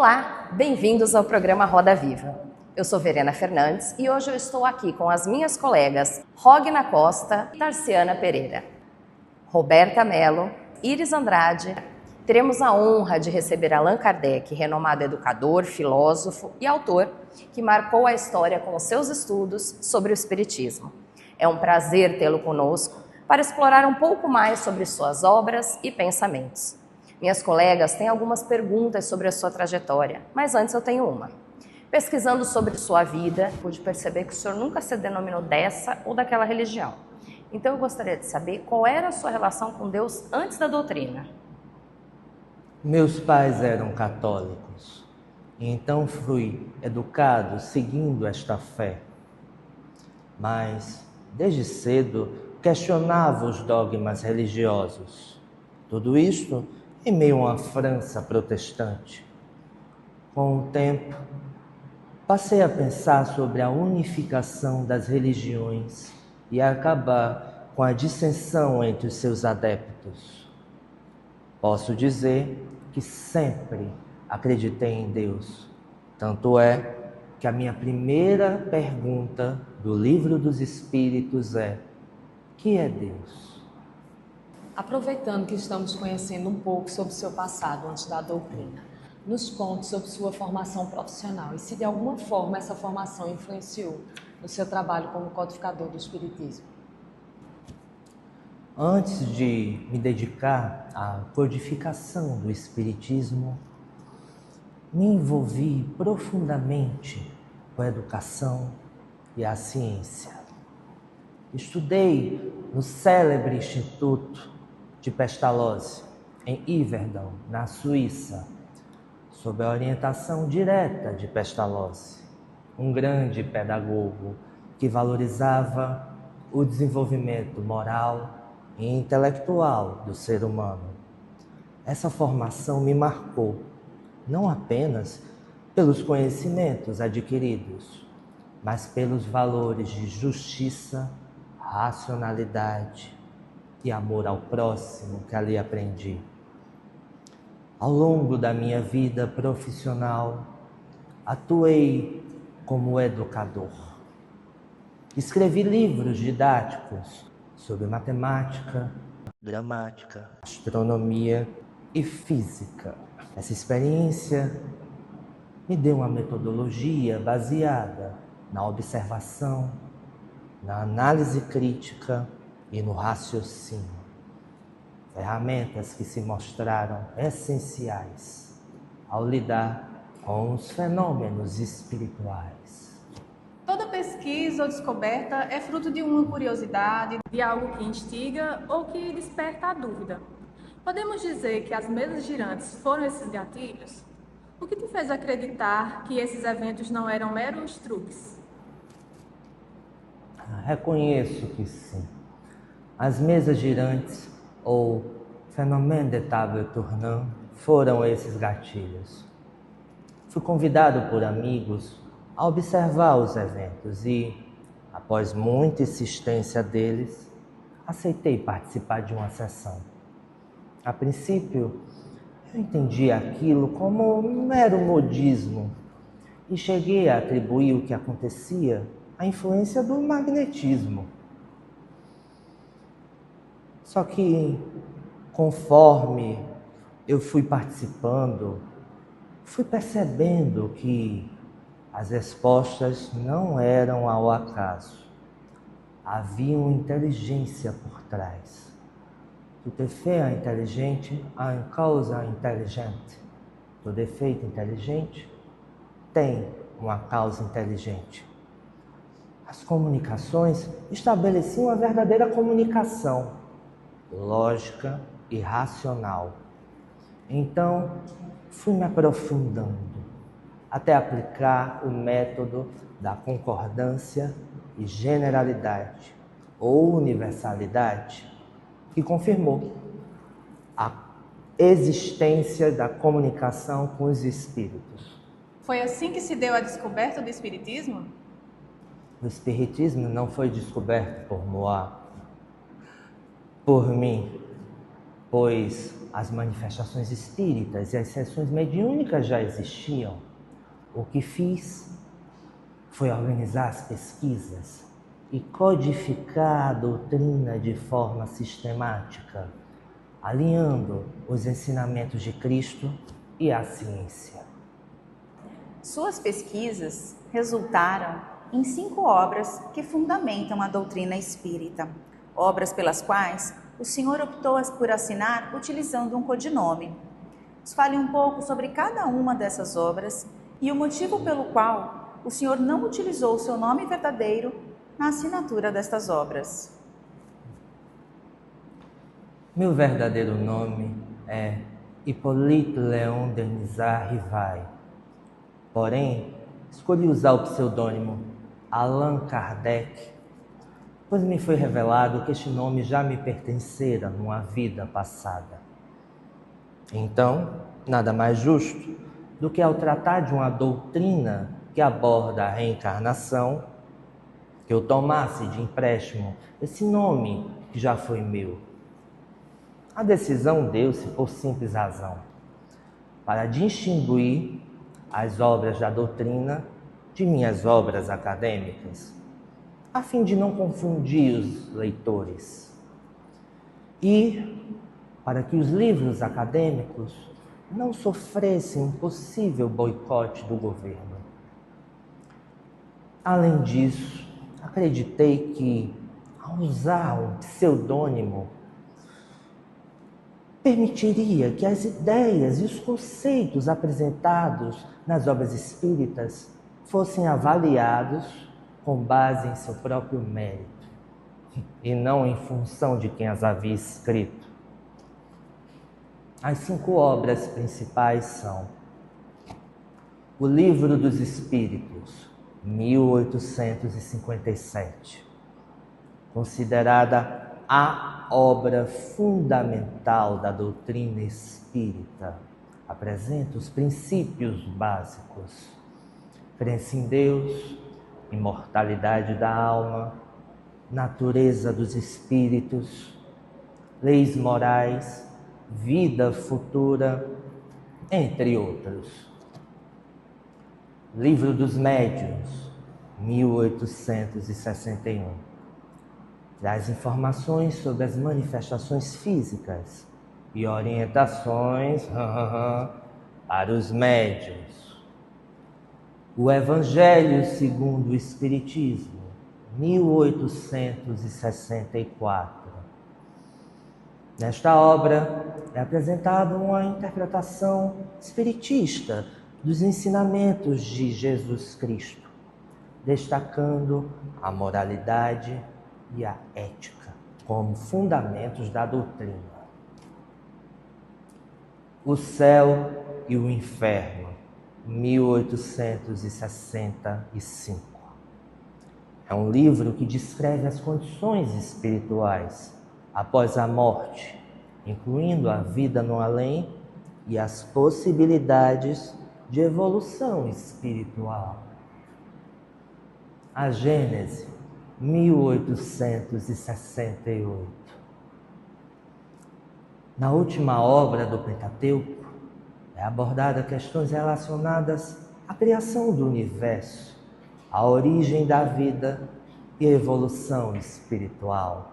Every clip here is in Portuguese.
Olá, bem-vindos ao programa Roda Viva. Eu sou Verena Fernandes e hoje eu estou aqui com as minhas colegas Rogna Costa e Tarciana Pereira. Roberta Mello, Iris Andrade, teremos a honra de receber Allan Kardec, renomado educador, filósofo e autor, que marcou a história com os seus estudos sobre o Espiritismo. É um prazer tê-lo conosco para explorar um pouco mais sobre suas obras e pensamentos. Minhas colegas têm algumas perguntas sobre a sua trajetória, mas antes eu tenho uma. Pesquisando sobre sua vida, pude perceber que o senhor nunca se denominou dessa ou daquela religião. Então eu gostaria de saber qual era a sua relação com Deus antes da doutrina. Meus pais eram católicos, e então fui educado seguindo esta fé. Mas, desde cedo, questionava os dogmas religiosos. Tudo isto em meio a uma França protestante. Com o tempo, passei a pensar sobre a unificação das religiões e a acabar com a dissensão entre os seus adeptos. Posso dizer que sempre acreditei em Deus. Tanto é que a minha primeira pergunta do Livro dos Espíritos é: que é Deus? Aproveitando que estamos conhecendo um pouco sobre o seu passado antes da doutrina, nos conte sobre sua formação profissional e se de alguma forma essa formação influenciou no seu trabalho como codificador do Espiritismo. Antes de me dedicar à codificação do Espiritismo, me envolvi profundamente com a educação e a ciência. Estudei no célebre Instituto de Pestalozzi, em Yverdon, na Suíça, sob a orientação direta de Pestalozzi, um grande pedagogo que valorizava o desenvolvimento moral e intelectual do ser humano. Essa formação me marcou, não apenas pelos conhecimentos adquiridos, mas pelos valores de justiça, racionalidade e amor ao próximo que ali aprendi. Ao longo da minha vida profissional, atuei como educador. Escrevi livros didáticos sobre matemática, gramática, astronomia e física. Essa experiência me deu uma metodologia baseada na observação, na análise crítica e no raciocínio. Ferramentas que se mostraram essenciais ao lidar com os fenômenos espirituais. Toda pesquisa ou descoberta é fruto de uma curiosidade, de algo que instiga ou que desperta a dúvida. Podemos dizer que as mesas girantes foram esses gatilhos? O que te fez acreditar que esses eventos não eram meros truques? Reconheço que sim. As mesas girantes, ou phénomène de table tournante, foram esses gatilhos. Fui convidado por amigos a observar os eventos e, após muita insistência deles, aceitei participar de uma sessão. A princípio, eu entendi aquilo como um mero modismo e cheguei a atribuir o que acontecia à influência do magnetismo. Só que, conforme eu fui participando, fui percebendo que as respostas não eram ao acaso. Havia uma inteligência por trás. Tout effet intelligente a une cause intelligente. Todo efeito inteligente tem uma causa inteligente. As comunicações estabeleciam uma verdadeira comunicação lógica e racional. Então, fui me aprofundando até aplicar o método da concordância e generalidade ou universalidade, que confirmou a existência da comunicação com os espíritos. Foi assim que se deu a descoberta do Espiritismo? O Espiritismo não foi descoberto por Moá, por mim, pois as manifestações espíritas e as sessões mediúnicas já existiam. O que fiz foi organizar as pesquisas e codificar a doutrina de forma sistemática, alinhando os ensinamentos de Cristo e a ciência. Suas pesquisas resultaram em 5 obras que fundamentam a doutrina espírita, obras pelas quais o senhor optou por assinar utilizando um codinome. Nos fale um pouco sobre cada uma dessas obras e o motivo pelo qual o senhor não utilizou o seu nome verdadeiro na assinatura destas obras. Meu verdadeiro nome é Hippolyte Léon Denisard Rivail. Porém, escolhi usar o pseudônimo Allan Kardec, pois me foi revelado que este nome já me pertencera numa vida passada. Então, nada mais justo do que ao tratar de uma doutrina que aborda a reencarnação, que eu tomasse de empréstimo esse nome que já foi meu. A decisão deu-se por simples razão, para distinguir as obras da doutrina de minhas obras acadêmicas, a fim de não confundir os leitores e para que os livros acadêmicos não sofressem um possível boicote do governo. Além disso, acreditei que, ao usar um pseudônimo, permitiria que as ideias e os conceitos apresentados nas obras espíritas fossem avaliados com base em seu próprio mérito e não em função de quem as havia escrito. As 5 obras principais são o Livro dos Espíritos, 1857, considerada a obra fundamental da doutrina espírita. Apresenta os princípios básicos: crença em Deus, imortalidade da alma, natureza dos espíritos, leis morais, vida futura, entre outros. Livro dos Médiuns, 1861. Traz informações sobre as manifestações físicas e orientações para os médiuns. O Evangelho segundo o Espiritismo, 1864. Nesta obra é apresentada uma interpretação espiritista dos ensinamentos de Jesus Cristo, destacando a moralidade e a ética como fundamentos da doutrina. O Céu e o Inferno, 1865. É um livro que descreve as condições espirituais após a morte, incluindo a vida no além e as possibilidades de evolução espiritual. A Gênese, 1868. Na última obra do Pentateuco, é abordada questões relacionadas à criação do universo, a origem da vida e a evolução espiritual,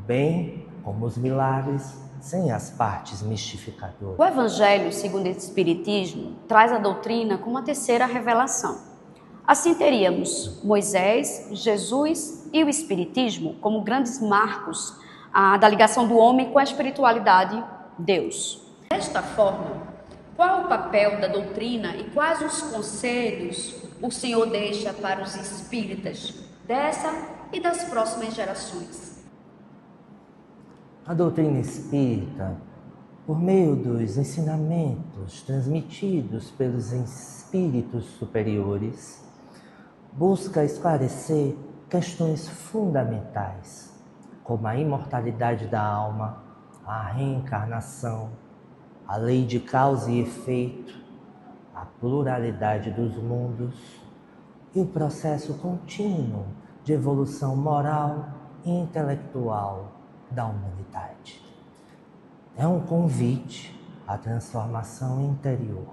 bem como os milagres sem as partes mistificadoras. O Evangelho, segundo o Espiritismo, traz a doutrina como a terceira revelação. Assim teríamos Moisés, Jesus e o Espiritismo como grandes marcos da ligação do homem com a espiritualidade, Deus. Desta forma, qual o papel da doutrina e quais os conselhos o Senhor deixa para os espíritas dessa e das próximas gerações? A doutrina espírita, por meio dos ensinamentos transmitidos pelos espíritos superiores, busca esclarecer questões fundamentais, como a imortalidade da alma, a reencarnação, a lei de causa e efeito, a pluralidade dos mundos e o processo contínuo de evolução moral e intelectual da humanidade. É um convite à transformação interior.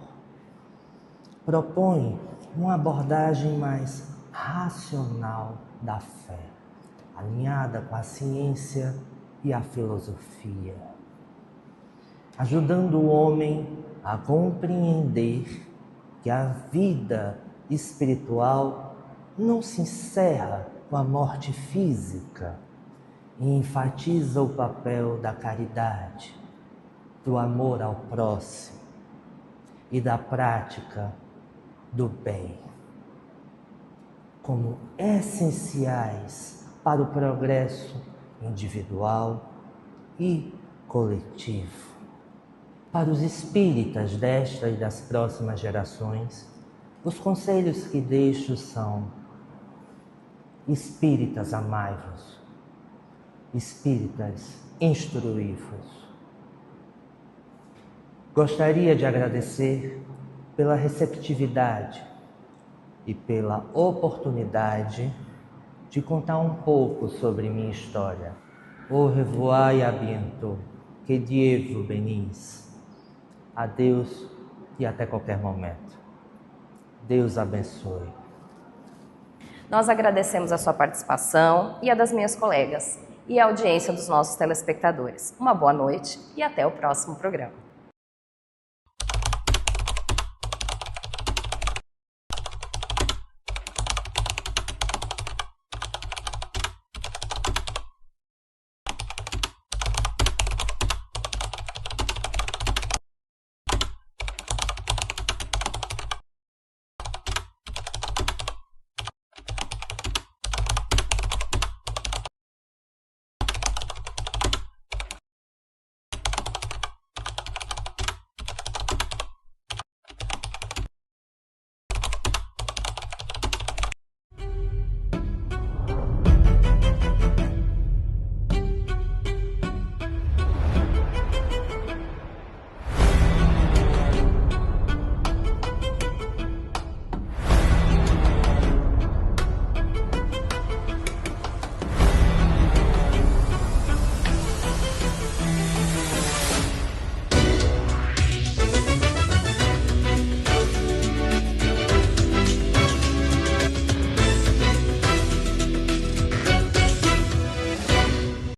Propõe uma abordagem mais racional da fé, alinhada com a ciência e a filosofia, ajudando o homem a compreender que a vida espiritual não se encerra com a morte física e enfatiza o papel da caridade, do amor ao próximo e da prática do bem como essenciais para o progresso individual e coletivo. Para os espíritas desta e das próximas gerações, os conselhos que deixo são: espíritas, amai-vos; espíritas, instruí-vos. Gostaria de agradecer pela receptividade e pela oportunidade de contar um pouco sobre minha história. Au revoir et à bientôt. Que Dieu vous bénisse. Adeus e até qualquer momento. Deus abençoe. Nós agradecemos a sua participação e a das minhas colegas e a audiência dos nossos telespectadores. Uma boa noite e até o próximo programa.